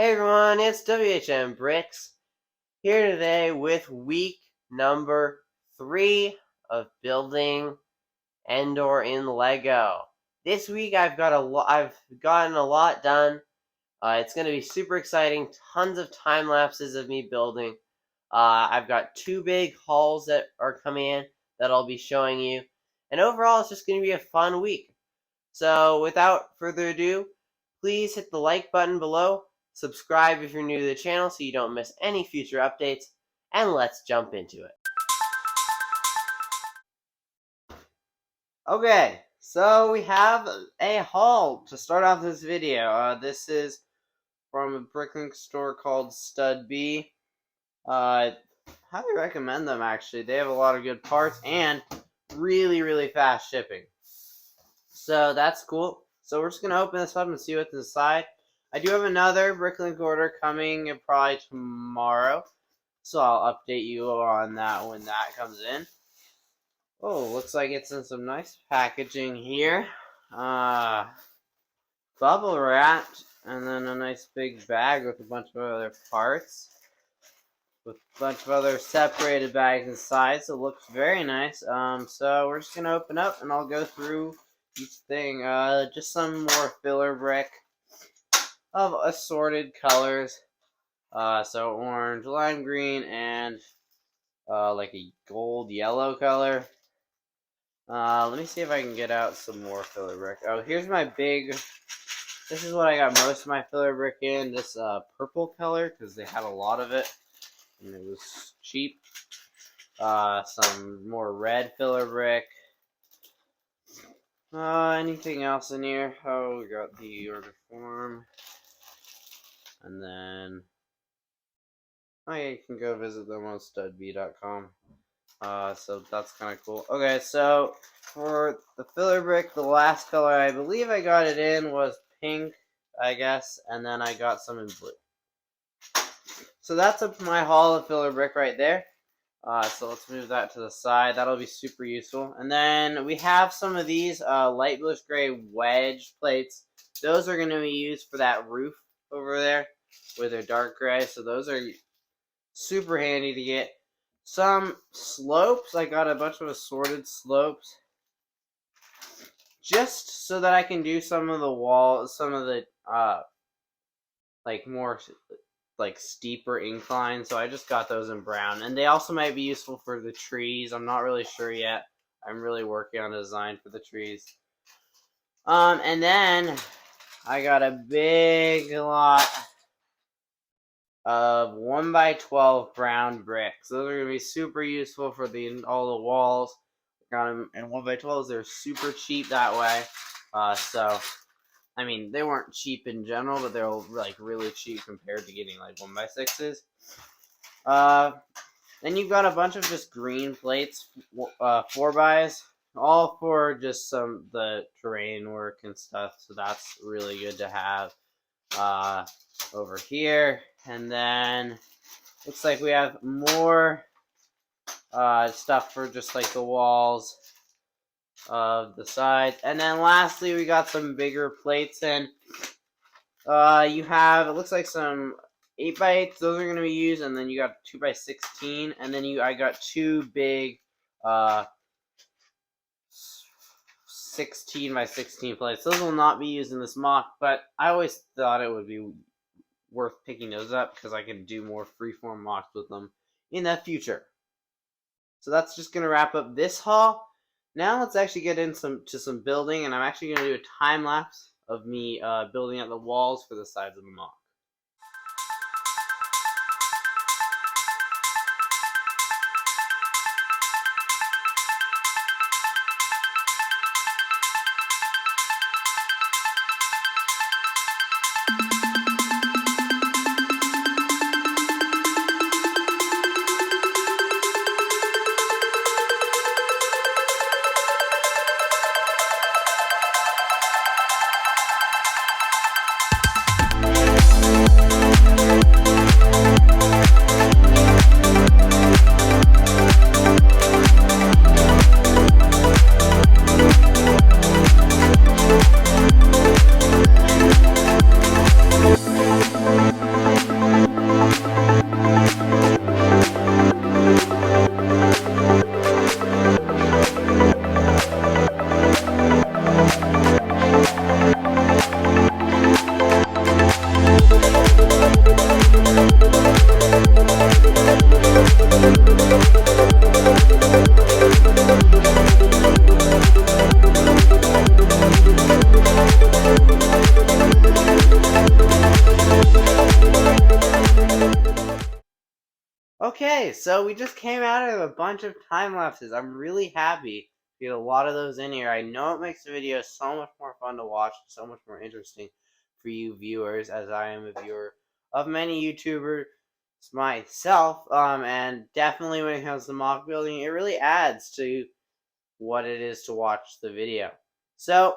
Hey everyone, it's WHM Bricks here today with week number 3 of building Endor in Lego. This week I've gotten a lot done. It's going to be super exciting. Tons of time lapses of me building. I've got 2 big hauls that are coming in that I'll be showing you. And overall, it's just going to be a fun week. So without further ado, please hit the like button below. Subscribe if you're new to the channel so you don't miss any future updates, and let's jump into it. Okay, so we have a haul to start off this video. This is from a bricklink store called subyyyyyy. Highly recommend them actually. They have a lot of good parts and really fast shipping. So that's cool. So we're just going to open this up and see what's inside. I do have another bricklink order coming probably tomorrow, so I'll update you on that when that comes in. Oh, looks like it's in some nice packaging here. Bubble wrapped, and then a nice big bag with a bunch of other parts, with a bunch of other separated bags inside, so it looks very nice. So we're just going to open up, and I'll go through each thing. Just some more filler brick of assorted colors. So orange, lime green, and like a gold yellow color. Let me see if I can get out some more filler brick. Oh, here's my big. This is what I got most of my filler brick in. This purple color, because they had a lot of it, and it was cheap. Some more red filler brick. Anything else in here? Oh, we got the order form. And then, oh yeah, you can go visit them on subyyyyyy.com. So that's kind of cool. Okay, so for the filler brick, the last color I believe I got it in was pink, I guess, and then I got some in blue. So that's my haul of filler brick right there. So let's move that to the side. That'll be super useful. And then we have some of these light bluish gray wedge plates. Those are going to be used for that roof over there with their dark gray. So those are super handy to get. Some slopes. I got a bunch of assorted slopes, just so that I can do some of the walls, some of the like more like steeper inclines. So I just got those in brown, and they also might be useful for the trees. I'm not really sure yet. I'm really working on a design for the trees. And then I got a big lot of 1x12 brown bricks. Those are going to be super useful for all the walls. Got them in 1x12s. They're super cheap that way. So, I mean, they weren't cheap in general, but they're like really cheap compared to getting like 1x6s. Then you've got a bunch of just green plates, 4xs, all for just the terrain work and stuff. So that's really good to have over here. And then looks like we have more stuff for just like the walls of the sides. And then lastly, we got some bigger plates, and you have, it looks like some 8x8s. Those are going to be used, and then you got 2x16, and then I got 2 big 16x16 plates. Those will not be used in this mock, but I always thought it would be worth picking those up because I can do more freeform mocks with them in the future. So that's just going to wrap up this haul. Now let's actually get into some building, and I'm actually going to do a time lapse of me building out the walls for the sides of the mock. Okay, so we just came out of a bunch of time lapses. I'm really happy to get a lot of those in here. I know it makes the video so much more fun to watch, so much more interesting for you viewers, as I am a viewer of many YouTubers myself. And definitely when it comes to mock building, it really adds to what it is to watch the video. So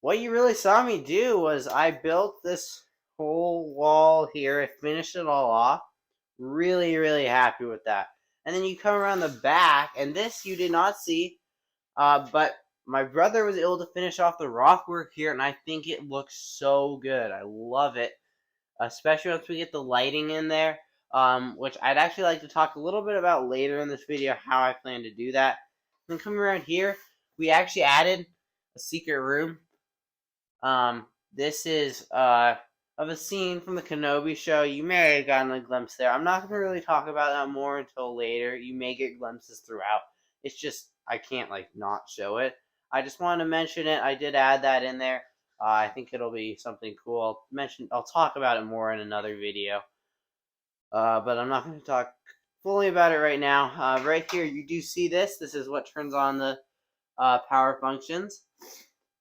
what you really saw me do was I built this whole wall here. I finished it all off. Really, really happy with that. And then you come around the back, and this you did not see, but my brother was able to finish off the rock work here, and I think it looks so good. I love it, especially once we get the lighting in there, which I'd actually like to talk a little bit about later in this video, how I plan to do that. Then coming around here, we actually added a secret room. This is of a scene from the Kenobi show. You may have gotten a glimpse there. I'm not going to really talk about that more until later. You may get glimpses throughout. It's just I can't not show it. I just wanted to mention it. I did add that in there. I think it'll be something cool. I'll talk about it more in another video. But I'm not going to talk fully about it right now. Right here, you do see this. This is what turns on the power functions.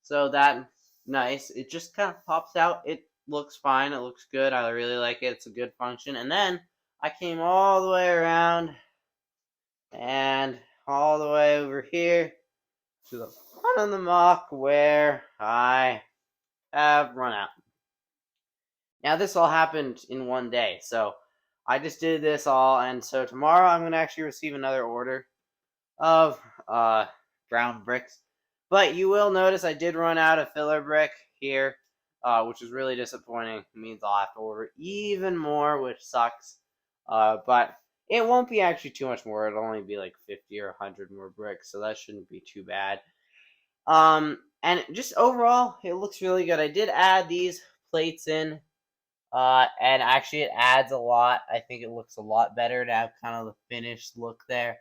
So that nice. It just kind of pops out. It looks fine. It looks good. I really like it. It's a good function. And then I came all the way around and all the way over here to the front of the mock where I have run out. Now this all happened in one day. So I just did this all, and so tomorrow I'm going to actually receive another order of brown bricks. But you will notice I did run out of filler brick here, which is really disappointing. It means I'll have to order even more, which sucks. But it won't be actually too much more. It'll only be like 50 or 100 more bricks, so that shouldn't be too bad. And just overall, it looks really good. I did add these plates in, and actually it adds a lot. I think it looks a lot better to have kind of the finished look there.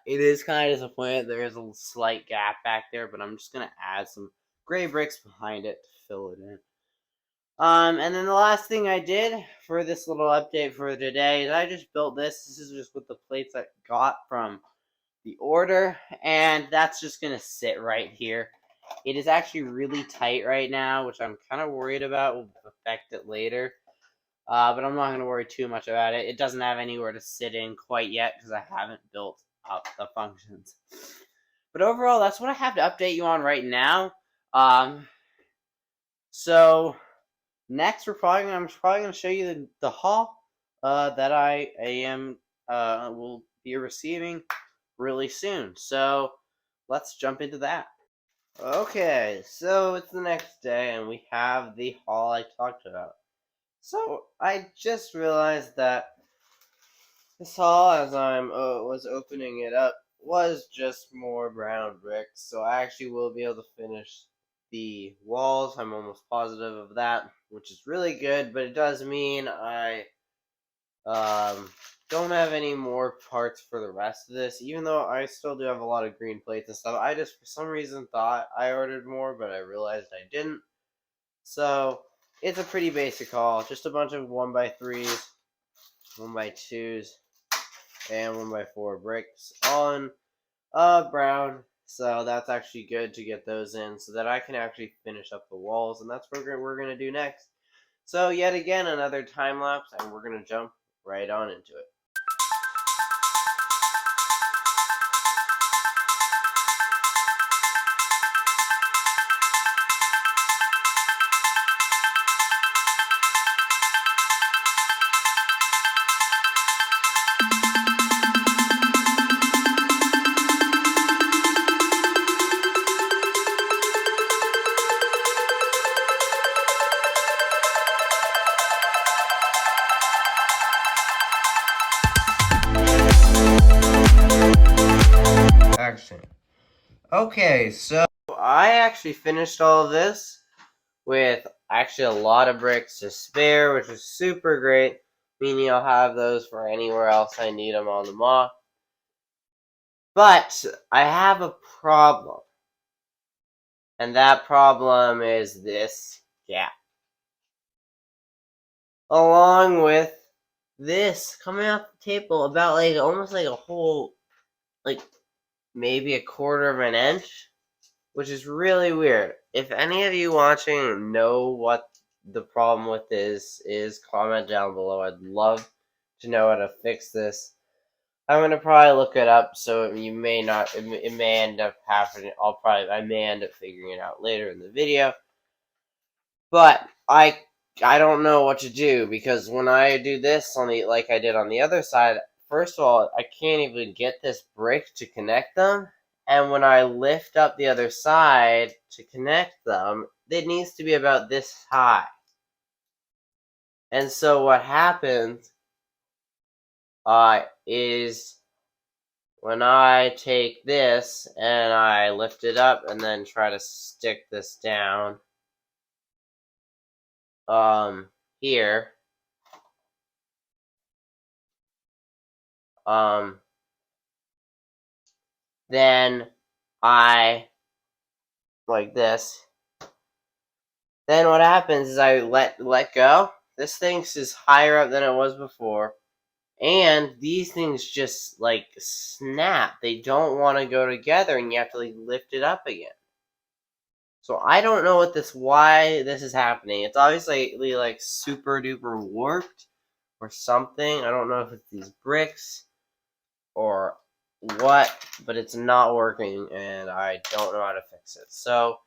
It is kind of disappointing. There is a slight gap back there, but I'm just gonna add some gray bricks behind it to fill it in. And then the last thing I did for this little update for today is I just built this. This is just with the plates I got from the order, and that's just gonna sit right here. It is actually really tight right now, which I'm kind of worried about will affect it later. But I'm not going to worry too much about it. It doesn't have anywhere to sit in quite yet because I haven't built up the functions. But overall, that's what I have to update you on right now. So next, I'm probably going to show you the haul that I am will be receiving really soon. So let's jump into that. Okay, so it's the next day, and we have the haul I talked about. So I just realized that this haul, as I was opening it up, was just more brown bricks. So I actually will be able to finish the walls. I'm almost positive of that, which is really good. But it does mean I don't have any more parts for the rest of this. Even though I still do have a lot of green plates and stuff, I just for some reason thought I ordered more, but I realized I didn't. So it's a pretty basic haul, just a bunch of 1x3s, 1x2s, and 1x4 bricks on brown. So that's actually good to get those in so that I can actually finish up the walls, and that's what we're going to do next. So yet again, another time lapse, and we're going to jump right on into it. Action. Okay, so I actually finished all of this with actually a lot of bricks to spare, which is super great, meaning I'll have those for anywhere else I need them on the mock. But I have a problem, and that problem is this gap, along with this coming off the table about like almost like a whole, like maybe a quarter of an inch, which is really weird. If any of you watching know what the problem with this is, comment down below. I'd love to know how to fix this. I'm gonna probably look it up, so you may not. It may end up happening. I may end up figuring it out later in the video. But I don't know what to do, because when I do this on the, like I did on the other side, first of all, I can't even get this brick to connect them. And when I lift up the other side to connect them, it needs to be about this high. And so what happens is when I take this and I lift it up and then try to stick this down here, then I, like this, then what happens is I let go. This thing is higher up than it was before, and these things just like snap. They don't want to go together, and you have to like lift it up again. So I don't know why this is happening. It's obviously like super duper warped or something. I don't know if it's these bricks or what, but it's not working, and I don't know how to fix it. So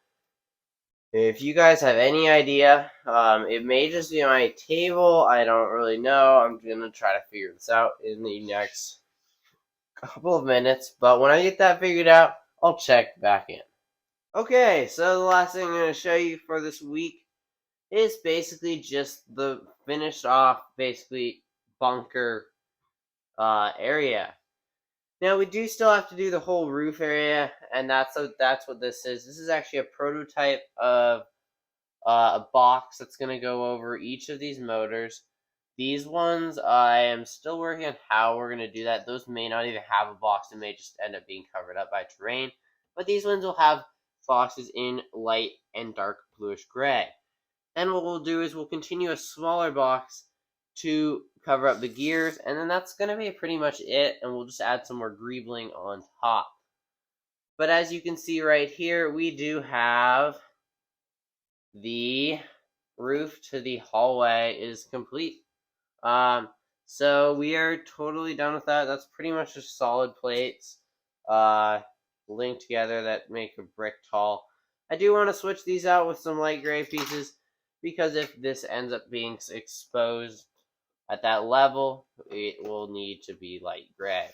if you guys have any idea, it may just be my table. I don't really know. I'm gonna try to figure this out in the next couple of minutes. But when I get that figured out, I'll check back in. Okay, so the last thing I'm gonna show you for this week is basically just the finished off, basically bunker area. Now we do still have to do the whole roof area, and that's what this is. This is actually a prototype of a box that's going to go over each of these motors. These ones, I am still working on how we're going to do that. Those may not even have a box. It may just end up being covered up by terrain. But these ones will have boxes in light and dark bluish gray. And what we'll do is we'll continue a smaller box to cover up the gears, and then that's going to be pretty much it, and we'll just add some more greebling on top. But as you can see right here, we do have the roof to the hallway is complete. So we are totally done with that. That's pretty much just solid plates linked together that make a brick tall. I do want to switch these out with some light gray pieces, because if this ends up being exposed at that level, it will need to be light gray.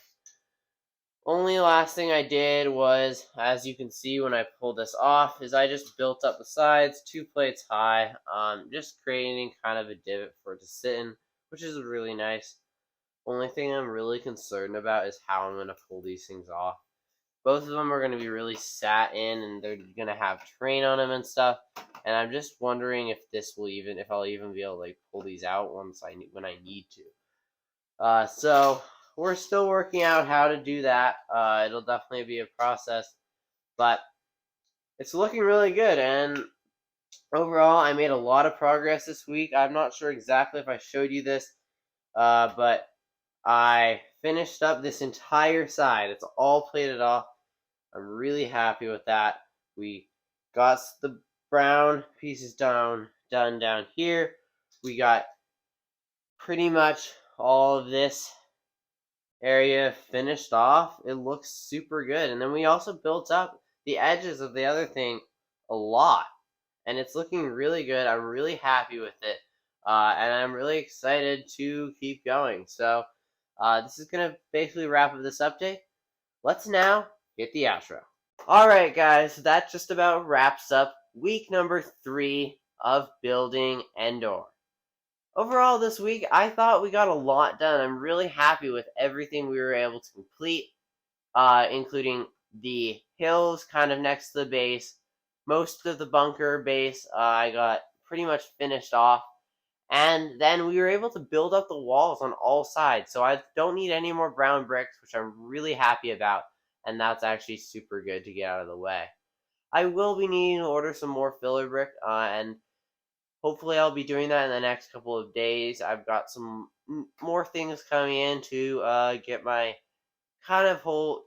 Only last thing I did was, as you can see when I pulled this off, is I just built up the sides 2 plates high, just creating kind of a divot for it to sit in, which is really nice. Only thing I'm really concerned about is how I'm going to pull these things off. Both of them are going to be really sat in, and they're going to have terrain on them and stuff. And I'm just wondering if I'll even be able to like pull these out when I need to. So we're still working out how to do that. It'll definitely be a process, but it's looking really good. And overall, I made a lot of progress this week. I'm not sure exactly if I showed you this, but I finished up this entire side. It's all plated off. I'm really happy with that. We got the brown pieces done down here. We got pretty much all of this area finished off. It looks super good. And then we also built up the edges of the other thing a lot, and it's looking really good. I'm really happy with it, and I'm really excited to keep going. So this is gonna basically wrap up this update. Let's now hit the outro. Alright guys, that just about wraps up week number 3 of building Endor. Overall this week, I thought we got a lot done. I'm really happy with everything we were able to complete, including the hills kind of next to the base. Most of the bunker base I got pretty much finished off. And then we were able to build up the walls on all sides. So I don't need any more brown bricks, which I'm really happy about. And that's actually super good to get out of the way. I will be needing to order some more filler brick, and hopefully I'll be doing that in the next couple of days. I've got some more things coming in to get my kind of whole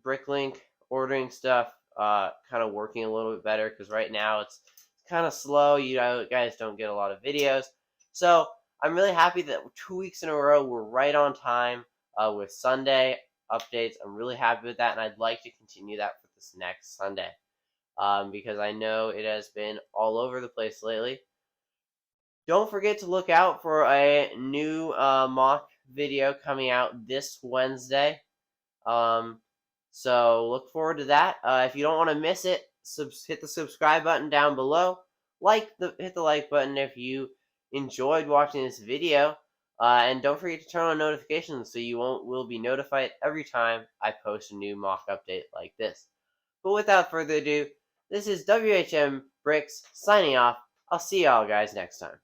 Bricklink ordering stuff kind of working a little bit better, because right now it's kind of slow. You guys don't get a lot of videos. So I'm really happy that 2 weeks in a row we're right on time with Sunday updates. I'm really happy with that, and I'd like to continue that for this next Sunday because I know it has been all over the place lately. Don't forget to look out for a new mock video coming out this Wednesday. Um, so look forward to that. If you don't want to miss it, hit the subscribe button down below. Hit the like button if you enjoyed watching this video. And don't forget to turn on notifications so you will be notified every time I post a new mock update like this. But without further ado, this is WHM Bricks signing off. I'll see y'all guys next time.